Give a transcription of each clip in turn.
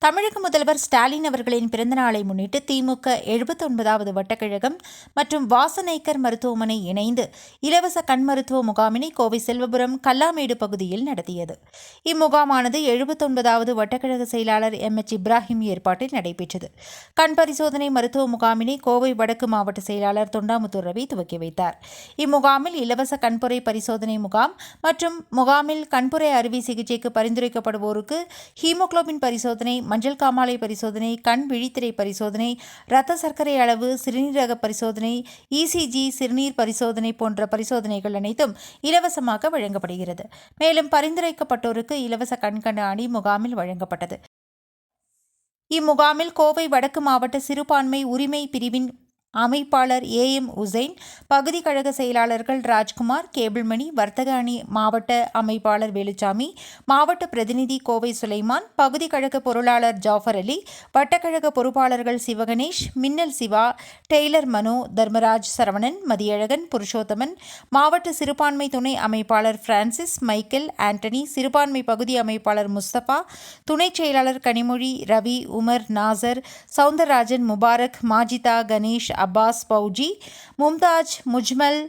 தமிழக முதல்வர் ஸ்டாலின் அவர்களின் பிறந்தநாளை முன்னிட்டு திமுக 79வது வட்டக்கழகம் மற்றும் வாசநேக்கர் மருத்துவமனை இணைந்து இலவச கண் மருத்துவ முகாமினை கோவை செல்வபுரம் கல்லாமேடு பகுதியில் நடத்தியது. இம்முகாமானது 79வது வட்டக்கழக செயலாளர் MH இப்ராஹிம் ஏற்பாட்டில் நடைபெற்றது. கண் பரிசோதனை மருத்துவ முகாமினை கோவை வடக்கு மாவட்ட செயலாளர் தொண்டாமுத்தூர் ரவி துவக்கி வைத்தார். இம்முகாமில் இலவச கண்புரை பரிசோதனை முகாம் மற்றும் முகாமில் கண்புரை அறுவை சிகிச்சைக்கு பரிந்துரைக்கப்படுவோருக்கு ஹீமோகுளோபின் பரிசோதனை, மஞ்சள் காமாலை பரிசோதனை, கண் விழித்திரை பரிசோதனை, இரத்த சர்க்கரை அளவு, சிறுநீரக பரிசோதனை, ECG, சிறுநீர் பரிசோதனை போன்ற பரிசோதனைகள் அனைத்தும் இலவசமாக வழங்கப்படுகிறது. மேலும் பரிந்துரைக்கப்பட்டோருக்கு இலவச கண்காணி முகாமில் வழங்கப்பட்டது. இம்முகாமில் கோவை வடக்கு மாவட்ட சிறுபான்மை உரிமை பிரிவின் அமைப்பாளர் AM உசைன், பகுதி கழக செயலாளர்கள் ராஜ்குமார், கேபிள்மணி, வர்த்தக அணி மாவட்ட அமைப்பாளர் வேலுச்சாமி, மாவட்ட பிரதிநிதி கோவை சுலைமான், பகுதி கழக பொருளாளர் ஜாஃபர் அலி, வட்டக்கழக பொறுப்பாளர்கள் சிவகணேஷ், மின்னல் சிவா, டெய்லர் மனோ, தர்மராஜ், சரவணன், மதியழகன், புருஷோத்தமன், மாவட்ட சிறுபான்மை துணை அமைப்பாளர் பிரான்சிஸ், மைக்கேல், ஆண்டனி, சிறுபான்மை பகுதி அமைப்பாளர் முஸ்தபா, துணை செயலாளர் கனிமொழி, ரவி, உமர், நாசர், சவுந்தரராஜன், முபாரக், மாஜிதா, கணேஷ், அப்பாஸ், பௌஜி, மும்தாஜ், முஜ்மல்,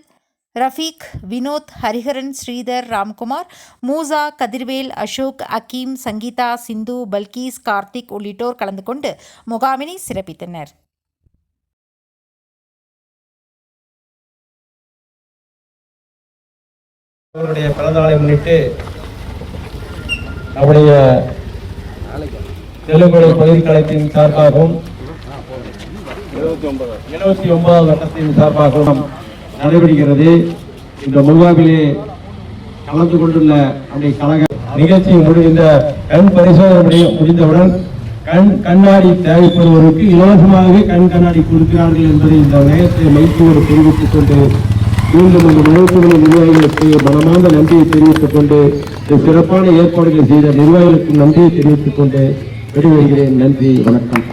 ரஃபீக், வினோத், ஹரிஹரன், ஸ்ரீதர், ராம்குமார், மூசா, கதிர்வேல், அசோக், அக்கீம், சங்கீதா, சிந்து, பல்கீஸ், கார்த்திக் உள்ளிட்டோர் கலந்து கொண்டு முகாமினை சிறப்பித்தனர். அவருடைய பிறந்தநாளை முன்னிட்டு நம்முடைய தெலுங்குடைய பயிர்கலத்தின் சார்பாகவும் 79வது வட்டத்தின் சார்பாகவும் நடைபெறுகிறது. இந்த முகாமிலே கலந்து கொண்டுள்ள நம்முடைய கழக நிகழ்ச்சி இந்த கண் பரிசோதனை முடிந்தவுடன் கண்ணாடி தேவைப்படுவதற்கு இலவசமாகவே கண் கண்ணாடி கொடுக்கிறார்கள் என்பதை இந்த நேரத்தை மைத்தோடு தெரிவித்துக் கொண்டு மீண்டும் இந்த மருத்துவமனை நிர்வாகிகளுக்கு மனமார்ந்த நன்றியை தெரிவித்துக் கொண்டு சிறப்பான ஏற்பாடுகளை செய்த நிர்வாகிகளுக்கு நன்றியை தெரிவித்துக் கொண்டு விடைபெறுகிறேன். நன்றி, வணக்கம்.